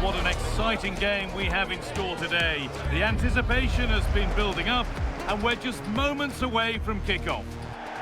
what an exciting game we have in store today. The anticipation has been building up, and we're just moments away from kick-off.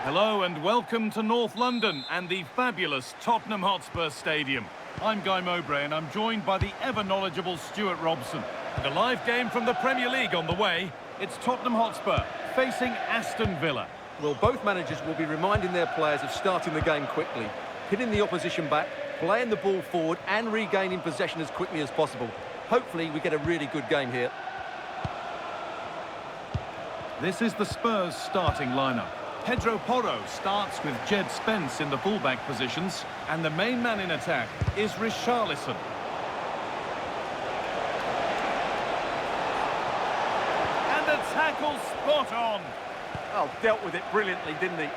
Hello and welcome to North London and the fabulous Tottenham Hotspur Stadium. I'm Guy Mowbray and I'm joined by the ever-knowledgeable Stuart Robson. And a live game from the Premier League on the way. It's Tottenham Hotspur facing Aston Villa. Well, both managers will be reminding their players of starting the game quickly, hitting the opposition back, playing the ball forward and regaining possession as quickly as possible. Hopefully we get a really good game here. This is the Spurs starting lineup. Pedro Porro starts with Jed Spence in the fullback positions, and the main man in attack is Richarlison. And the tackle spot on. Oh, dealt with it brilliantly, didn't he?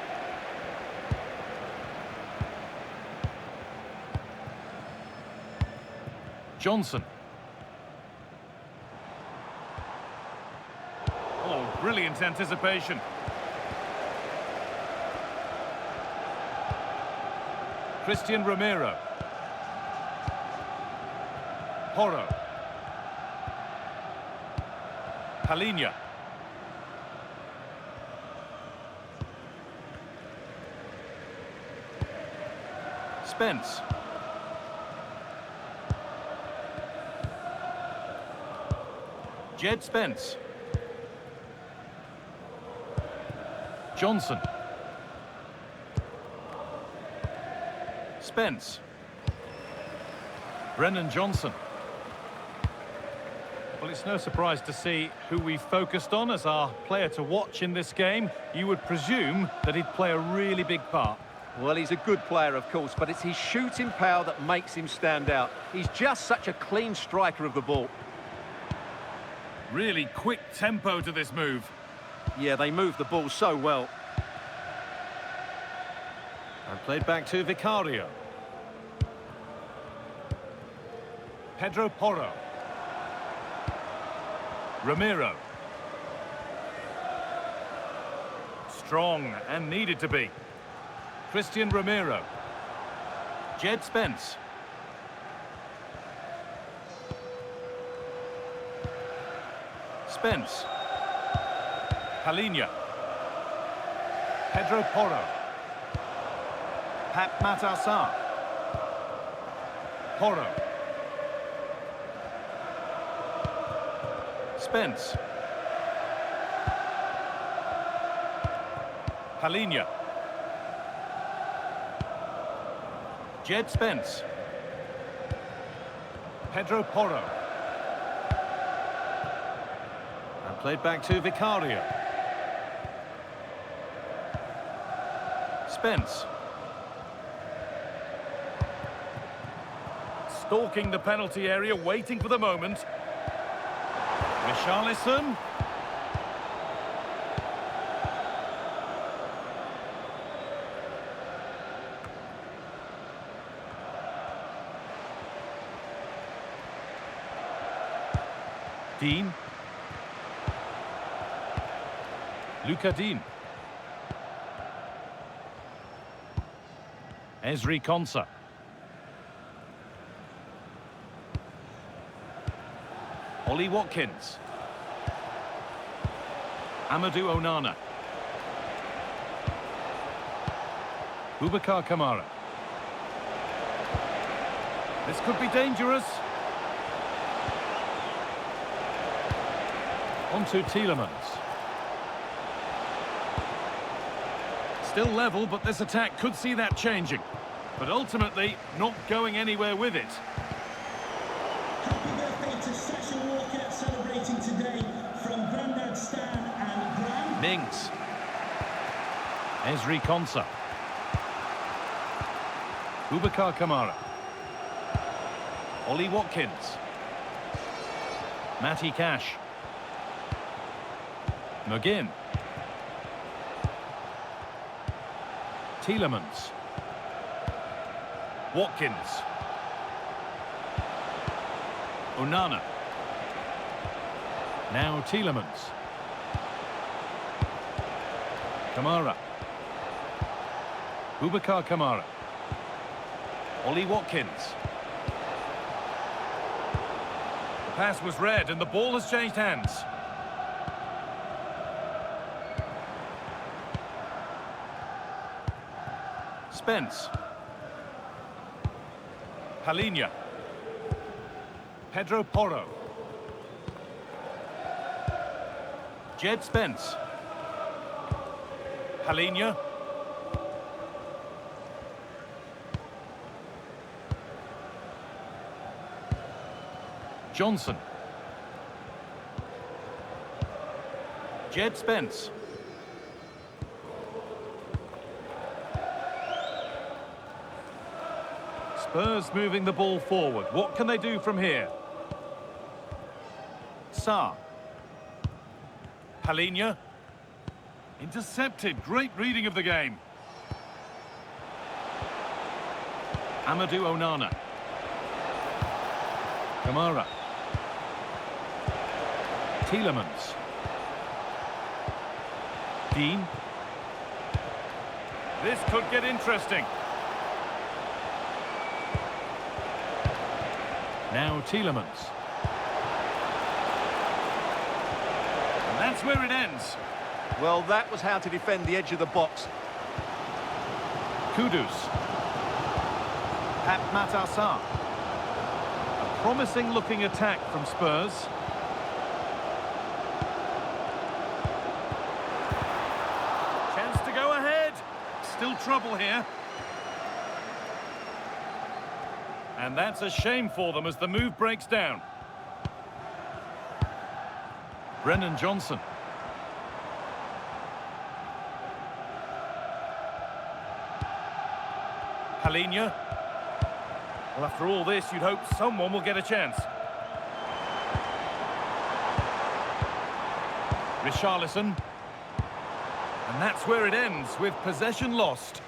Johnson. Oh, brilliant anticipation. Christian Romero. Porro. Palhinha. Spence. Jed Spence. Johnson. Spence. Brennan Johnson. Well, it's no surprise to see who we focused on as our player to watch in this game. You would presume that he'd play a really big part. Well, he's a good player, of course, but it's his shooting power that makes him stand out. He's just such a clean striker of the ball. Really quick tempo to this move. Yeah, they move the ball so well. And played back to Vicario. Pedro Porro. Romero. Strong and needed to be. Christian Romero. Jed Spence. Spence. Palhinha. Pedro Porro. Pat Matassar. Porro. Spence. Palhinha. Jed Spence. Pedro Porro. And played back to Vicario. Spence. Stalking the penalty area, waiting for the moment. Richarlison. Dean. Luca Dean. Ezri Konsa. Ollie Watkins. Amadou Onana. Boubacar Kamara. This could be dangerous. On to Tielemans. Still level, but this attack could see that changing. But ultimately, not going anywhere with it. Happy birthday to Sasha Walker, celebrating today from Grandad Stan and Gran. Mings. Ezri Konsa. Boubacar Kamara. Ollie Watkins. Matty Cash. McGinn. Tielemans. Watkins. Onana. Now Tielemans. Kamara. Boubacar Kamara. Ollie Watkins. pass was read and the ball has changed hands. Spence. Palhinha. Pedro Porro. Jed Spence. Palhinha. Johnson. Jed Spence. Spurs moving the ball forward. What can they do from here? Sarr. Palhinha. Intercepted. Great reading of the game. Amadou Onana. Kamara. Tielemans. Dean. This could get interesting. Now Tielemans. And that's where it ends. Well, that was how to defend the edge of the box. Kudus. Pap Matassar. A promising looking attack from Spurs. Chance to go ahead. Still trouble here. And that's a shame for them as the move breaks down. Brennan Johnson. Palhinha. Well, after all this, you'd hope someone will get a chance. Richarlison. And that's where it ends, with possession lost.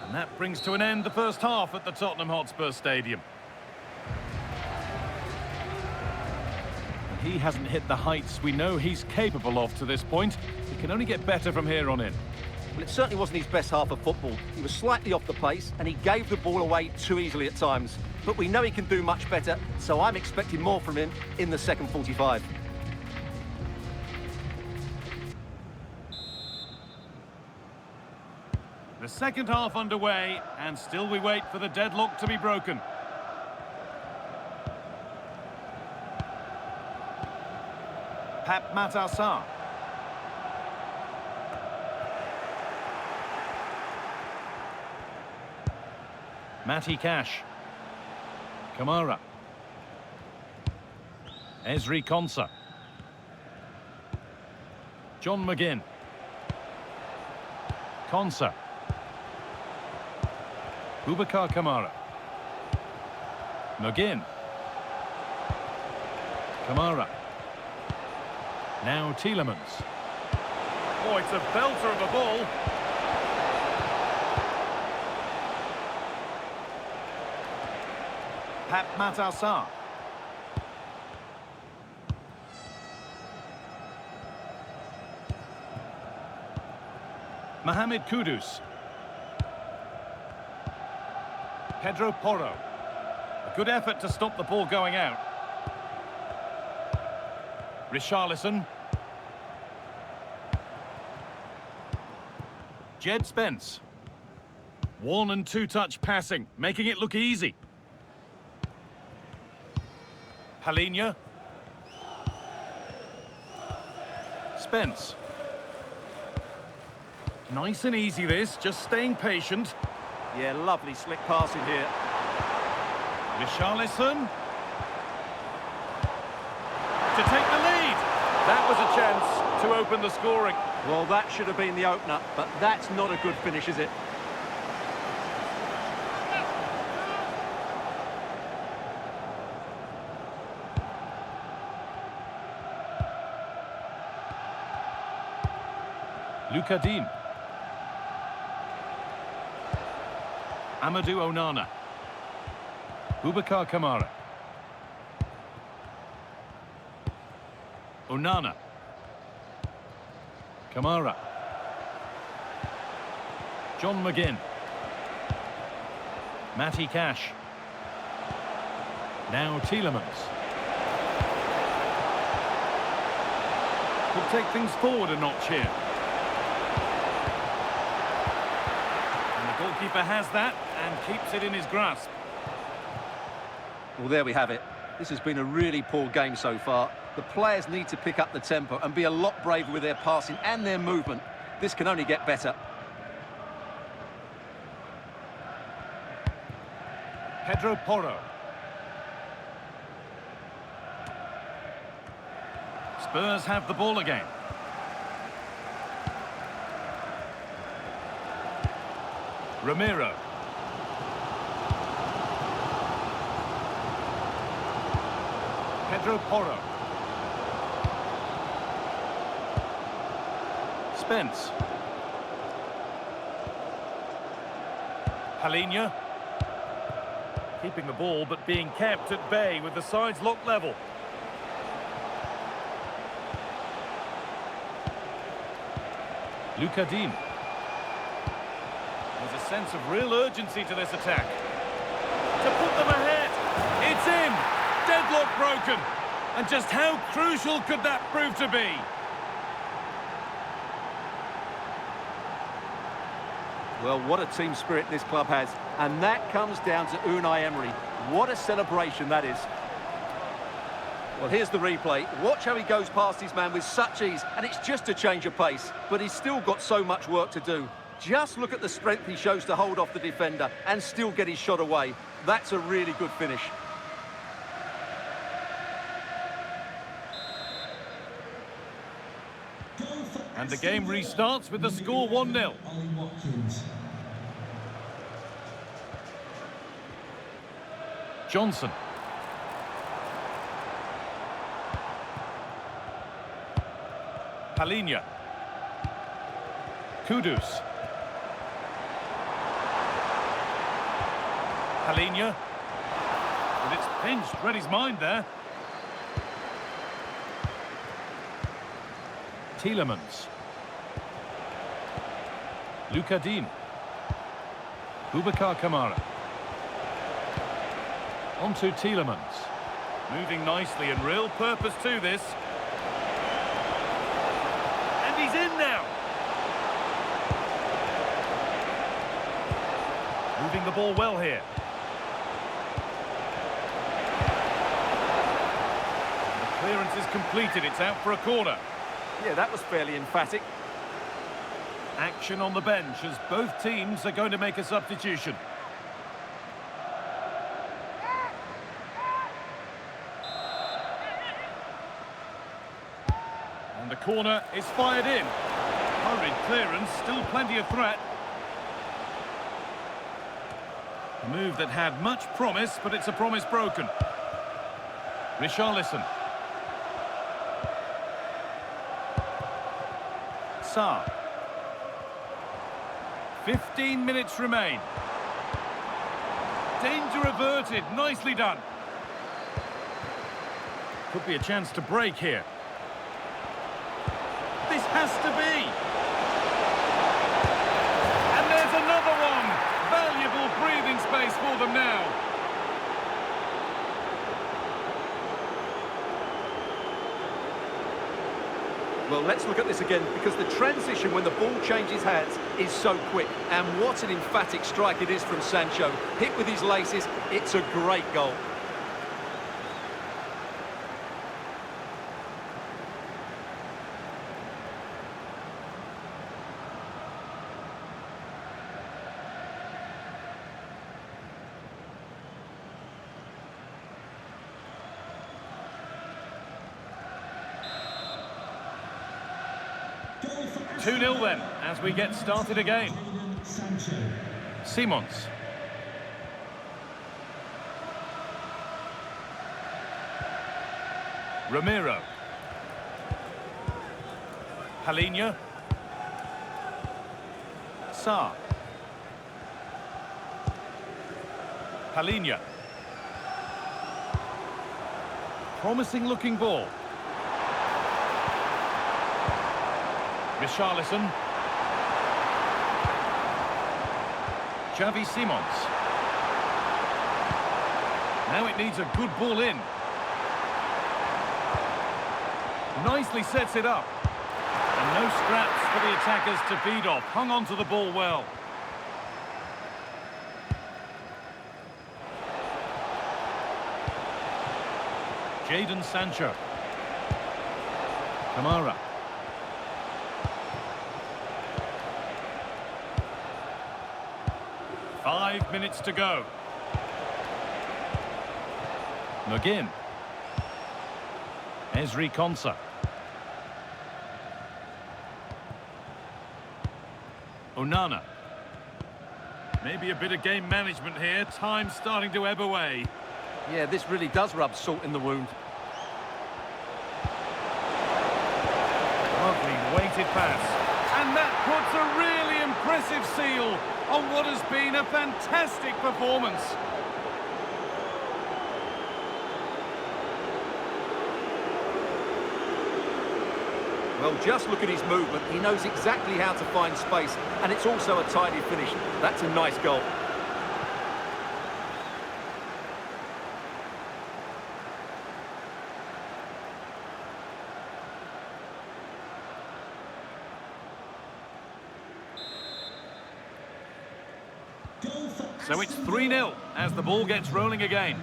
And that brings to an end the first half at the Tottenham Hotspur Stadium. He hasn't hit the heights we know he's capable of to this point. He can only get better from here on in. Well, it certainly wasn't his best half of football. He was slightly off the pace and he gave the ball away too easily at times. But we know he can do much better, so I'm expecting more from him in the second 45. The second half underway, and still we wait for the deadlock to be broken. Pap Matassar. Matty Cash. Kamara. Ezri Konsa. John McGinn. Konsa. Boubacar Kamara. McGinn. Kamara. Now Tielemans. Oh, it's a belter of a ball. Pap Matassar. Mohamed Kudus. Pedro Porro. A good effort to stop the ball going out. Richarlison. Jed Spence. One and two touch passing, making it look easy. Palhinha. Spence. Nice and easy this, just staying patient. Yeah, lovely slick passing here. Richarlison. To take the lead. That was a chance to open the scoring. Well, that should have been the opener, but that's not a good finish, is it? Luka Dean. Amadou Onana. Boubacar Kamara. Onana. Kamara. John McGinn. Matty Cash. Now Tielemans. Could take things forward a notch here. And the goalkeeper has that and keeps it in his grasp. Well, there we have it. This has been a really poor game so far. The players need to pick up the tempo and be a lot braver with their passing and their movement. This can only get better. Pedro Porro. Spurs have the ball again. Ramiro. Pedro Porro. Spence. Palhinha. Keeping the ball but being kept at bay with the sides locked level. Luca Dean. There's a sense of real urgency to this attack. To put them ahead. It's in. Deadlock broken. And just how crucial could that prove to be? Well, what a team spirit this club has. And that comes down to Unai Emery. What a celebration that is. Well, here's the replay. Watch how he goes past his man with such ease, and it's just a change of pace. But he's still got so much work to do. Just look at the strength he shows to hold off the defender and still get his shot away. That's a really good finish. And the game restarts with the score 1-0. Johnson. Palhinha. Kudus. Palhinha. And it's pinched, read his mind there. Tielemans. Luca Dean. Boubacar Kamara. On to Tielemans. Moving nicely and real purpose to this. And he's in now. Moving the ball well here. The clearance is completed. It's out for a corner. Yeah, that was fairly emphatic. Action on the bench as both teams are going to make a substitution. And the corner is fired in. Hurried clearance, still plenty of threat. A move that had much promise, but it's a promise broken. Richarlison. Sarr. 15 minutes remain. Danger averted, nicely done. Could be a chance to break here. This has to be. And there's another one. Valuable breathing space for them now. Well, let's look at this again, because the transition when the ball changes hands is so quick. And what an emphatic strike it is from Sancho. Hit with his laces, it's a great goal. Goal for 2-0 then, as we get started again. Sancho. Simons. Ramiro. Palhinha. Sarr. Palhinha. Promising looking ball. Richarlison. Xavi Simons. Now it needs a good ball in. Nicely sets it up. And no scraps for the attackers to feed off. Hung on to the ball well. Jadon Sancho. Kamara. Five minutes to go. McGinn. Ezri Konsa. Onana. Maybe a bit of game management here. Time starting to ebb away. Yeah, this really does rub salt in the wound. Lovely weighted pass. And that puts a really impressive seal on what has been a fantastic performance. Well, just look at his movement. He knows exactly how to find space, and it's also a tidy finish. That's a nice goal. So it's 3-0 as the ball gets rolling again.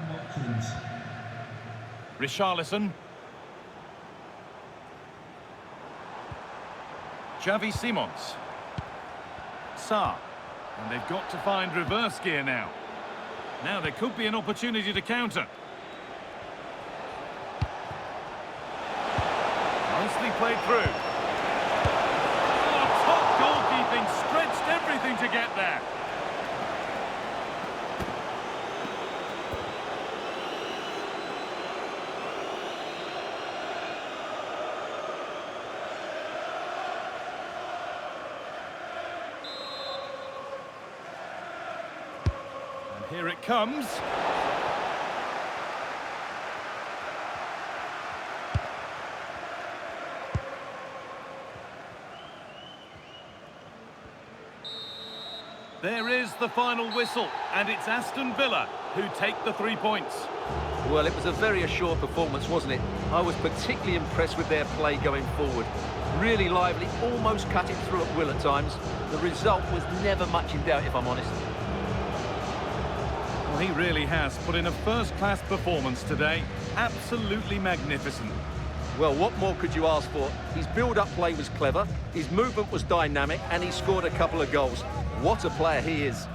Richarlison. Xavi Simons. Sarr. And they've got to find reverse gear now. Now there could be an opportunity to counter. Nicely played through. Oh, top goalkeeping, stretched everything to get there. Here it comes. There is the final whistle, and it's Aston Villa who take the 3 points. Well, it was a very assured performance, wasn't it? I was particularly impressed with their play going forward. Really lively, almost cut it through at will at times. The result was never much in doubt, if I'm honest. Well, he really has put in a first-class performance today. Absolutely magnificent. Well, what more could you ask for? His build-up play was clever, his movement was dynamic, and he scored a couple of goals. What a player he is.